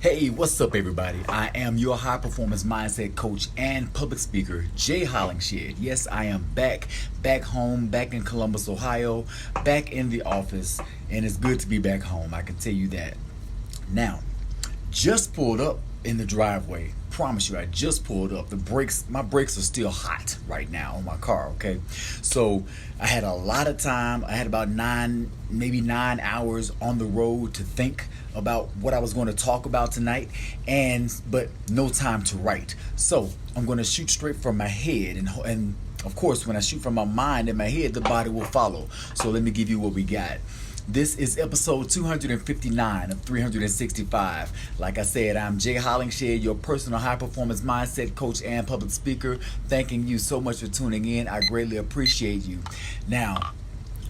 Hey, what's up, everybody? I am your high performance mindset coach and public speaker, Jay Hollingshed. Yes, I am back home, back in Columbus, Ohio, back in the office, and it's good to be back home. I can tell you that. Now, just pulled up in the driveway. Promise you, I just pulled up. My brakes are still hot right now on my car. Okay, so I had a lot of time. I had about maybe 9 hours on the road to think about what I was going to talk about tonight, but no time to write. So I'm going to shoot straight from my head, and of course, when I shoot from my mind and my head, the body will follow. So let me give you what we got. This is episode 259 of 365. Like I said, I'm Jay Hollingshed, your personal high-performance mindset coach and public speaker. Thanking you so much for tuning in. I greatly appreciate you. Now,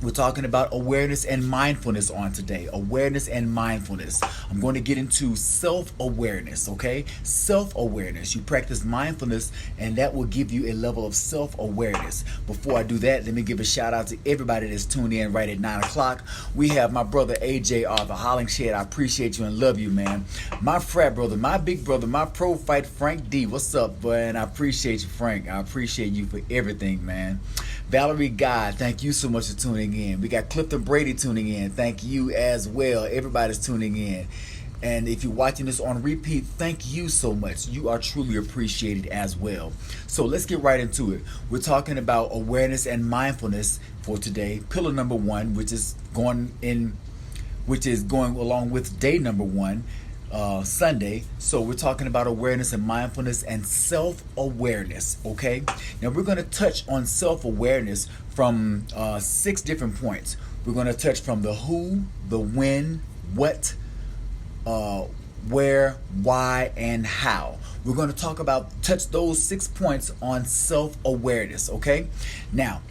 we're talking about awareness and mindfulness on today. Awareness and mindfulness. I'm going to get into self-awareness, okay? Self-awareness. You practice mindfulness, and that will give you a level of self-awareness. Before I do that, let me give a shout out to everybody that's tuned in right at 9 o'clock. We have my brother, AJ Arthur Hollingshed. I appreciate you and love you, man. My frat brother, my big brother, my pro fight, Frank D. What's up, boy? And I appreciate you, Frank. I appreciate you for everything, man. Valerie God, thank you so much for tuning in. We got Clifton Brady tuning in. Thank you as well. Everybody's tuning in. And if you're watching this on repeat, thank you so much. You are truly appreciated as well. So let's get right into it. We're talking about awareness and mindfulness for today. Pillar number 1, which is going along with day number 1. Sunday. So we're talking about awareness and mindfulness and self-awareness. Okay, now we're going to touch on self-awareness from 6 different points. We're going to touch from the who, the when, what, where, why, and how. We're going to touch those 6 points on self-awareness. Okay, now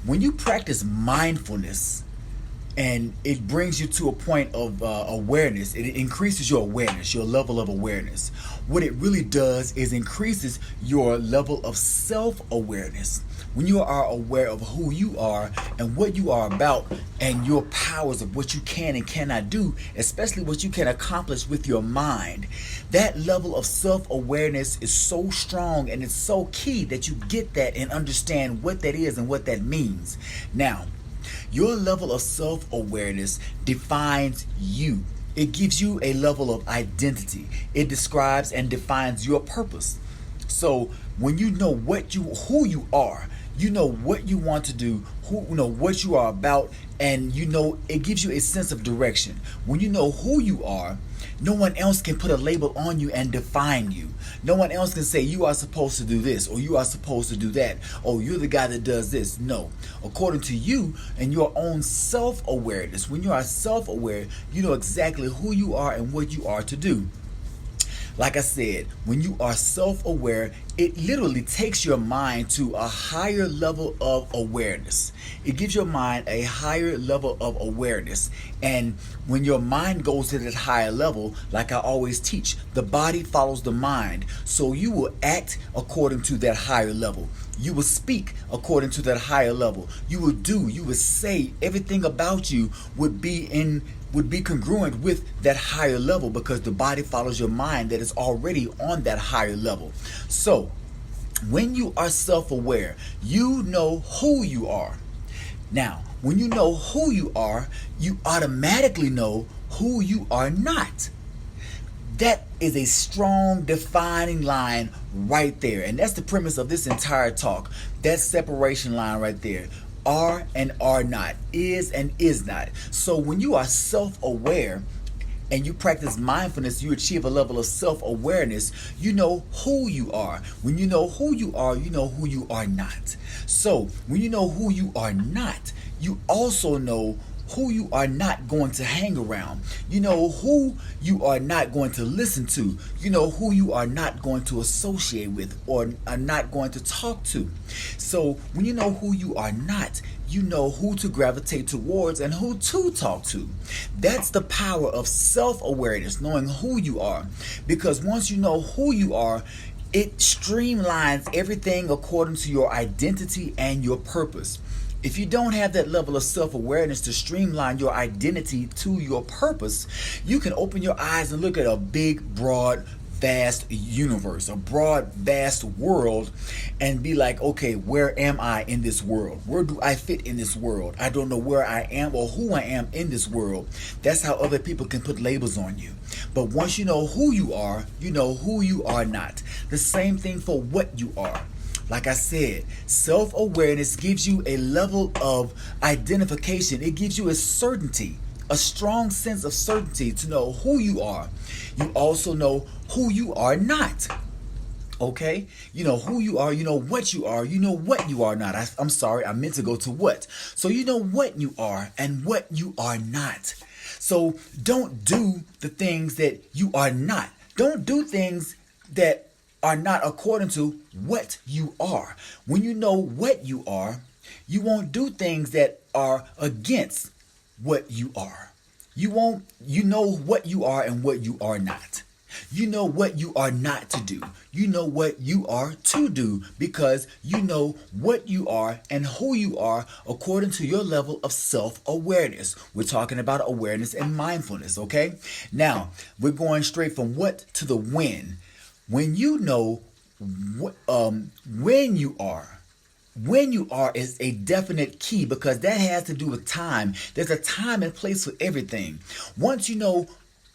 when you practice mindfulness and it brings you to a point of awareness, it increases your awareness, your level of awareness. What it really does is increases your level of self-awareness. When you are aware of who you are and what you are about and your powers of what you can and cannot do, especially what you can accomplish with your mind, that level of self-awareness is so strong and it's so key that you get that and understand what that is and what that means. Now, your level of self-awareness defines you. It gives you a level of identity. It describes and defines your purpose. So when you know who you are, you know what you want to do, what you are about, and it gives you a sense of direction. When you know who you are, no one else can put a label on you and define you. No one else can say you are supposed to do this or you are supposed to do that. Oh, you're the guy that does this. No. According to you and your own self-awareness, when you are self-aware, you know exactly who you are and what you are to do. Like I said, when you are self-aware, it literally takes your mind to a higher level of awareness. It gives your mind a higher level of awareness. And when your mind goes to that higher level, like I always teach, the body follows the mind. So you will act according to that higher level. You will speak according to that higher level. You will say, everything about you would be congruent with that higher level because the body follows your mind that is already on that higher level. So when you are self-aware, you know who you are. Now, when you know who you are, you automatically know who you are not. That is a strong defining line right there. And that's the premise of this entire talk. That separation line right there. Are and are not, is and is not. So when you are self-aware and you practice mindfulness, you achieve a level of self-awareness. You know who you are. When you know who you are, you know who you are not. So when you know who you are not, you also know who you are not going to hang around. You know who you are not going to listen to. You know who you are not going to associate with or are not going to talk to. So when you know who you are not, you know who to gravitate towards and who to talk to. That's the power of self-awareness, knowing who you are. Because once you know who you are, it streamlines everything according to your identity and your purpose. If you don't have that level of self-awareness to streamline your identity to your purpose, you can open your eyes and look at a big, broad, vast universe, a broad, vast world, and be like, okay, where am I in this world? Where do I fit in this world? I don't know where I am or who I am in this world. That's how other people can put labels on you. But once you know who you are, you know who you are not. The same thing for what you are. Like I said, self-awareness gives you a level of identification. It gives you a certainty, a strong sense of certainty to know who you are. You also know who you are not. Okay? You know who you are, you know what you are, you know what you are not. I'm sorry, I meant to go to what. So you know what you are and what you are not. So don't do the things that you are not. Don't do things that are not according to what you are. When you know what you are, you won't do things that are against what you are. You know what you are and what you are not. You know what you are not to do. You know what you are to do because you know what you are and who you are according to your level of self-awareness. We're talking about awareness and mindfulness, okay? Now, we're going straight from what to the when. When you know when you are. When you are is a definite key because that has to do with time. There's a time and place for everything. Once you know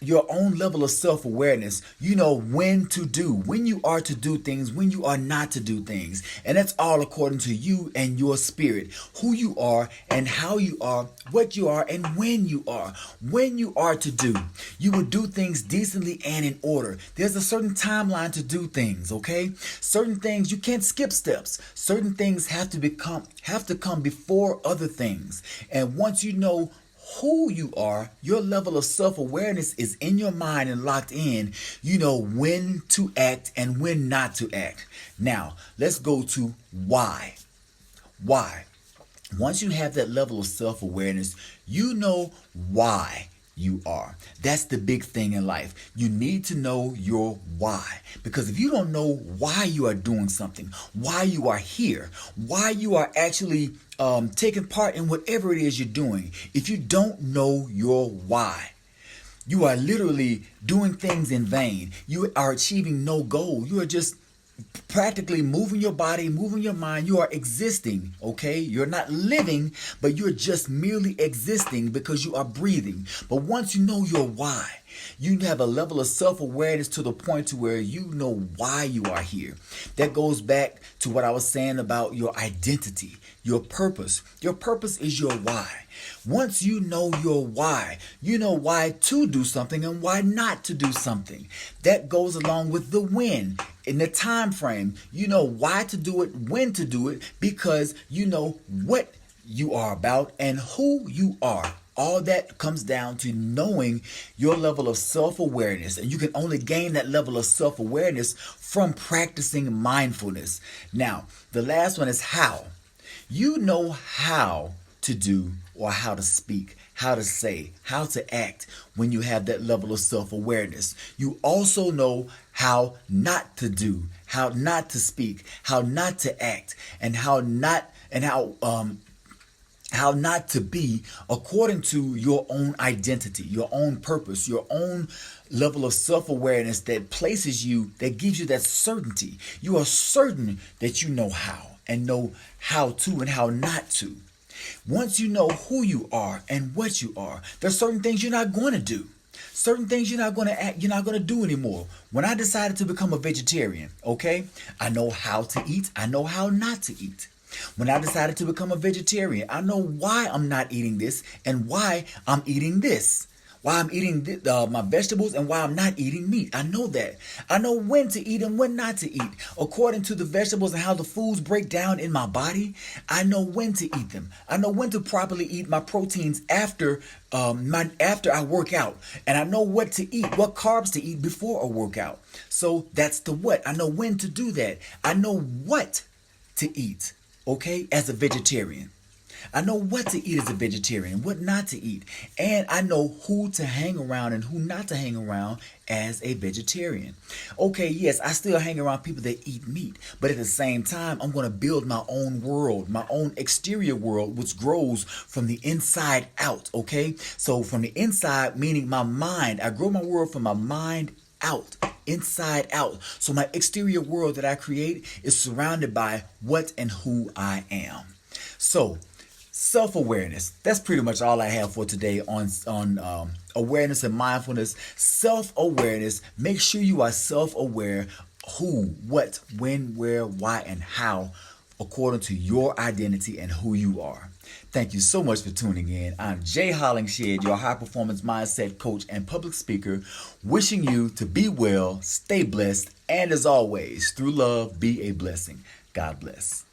your own level of self-awareness, you know when to do, when you are to do things, when you are not to do things. And that's all according to you and your spirit, who you are and how you are, what you are and when you are. When you are to do, you will do things decently and in order. There's a certain timeline to do things, okay? Certain things you can't skip steps. Certain things have to come before other things. And once you know who you are, your level of self-awareness is in your mind and locked in. You know when to act and when not to act. Now, let's go to why. Why? Once you have that level of self-awareness, you know why you are. That's the big thing in life. You need to know your why. Because if you don't know why you are doing something, why you are here, why you are actually taking part in whatever it is you're doing, if you don't know your why, you are literally doing things in vain. You are achieving no goal. You are just practically moving your body, moving your mind. You are existing, okay? You're not living, but you're just merely existing because you are breathing. But once you know your why, you have a level of self-awareness to the point to where you know why you are here. That goes back to what I was saying about your identity, your purpose. Your purpose is your why. Once you know your why, you know why to do something and why not to do something. That goes along with the when. In the time frame, you know why to do it, when to do it, because you know what you are about and who you are. All that comes down to knowing your level of self-awareness. And you can only gain that level of self-awareness from practicing mindfulness. Now, the last one is how. You know how to do or how to speak, how to say, how to act when you have that level of self-awareness. You also know how not to do, how not to speak, how not to act, and how not to be according to your own identity, your own purpose, your own level of self-awareness that places you, that gives you that certainty. You are certain that you know how and know how to and how not to. Once you know who you are and what you are, there's certain things you're not going to do. Certain things you're not going to do anymore. When I decided to become a vegetarian, okay, I know how to eat, I know how not to eat. When I decided to become a vegetarian, I know why I'm not eating this and why I'm eating this. Why I'm eating my vegetables and why I'm not eating meat. I know that. I know when to eat and when not to eat. According to the vegetables and how the foods break down in my body, I know when to eat them. I know when to properly eat my proteins after I work out. And I know what to eat, what carbs to eat before a workout. So that's the what. I know when to do that. I know what to eat, okay, as a vegetarian. I know what to eat as a vegetarian, what not to eat. And I know who to hang around and who not to hang around as a vegetarian. Okay, yes, I still hang around people that eat meat, but at the same time, I'm going to build my own world, my own exterior world, which grows from the inside out, okay? So from the inside, meaning my mind, I grow my world from my mind out, inside out. So my exterior world that I create is surrounded by what and who I am. So self-awareness, that's pretty much all I have for today on awareness and mindfulness. Self-awareness, make sure you are self-aware who, what, when, where, why, and how, according to your identity and who you are. Thank you so much for tuning in. I'm Jay Hollingshed, your high performance mindset coach and public speaker, wishing you to be well, stay blessed, and as always, through love, be a blessing. God bless.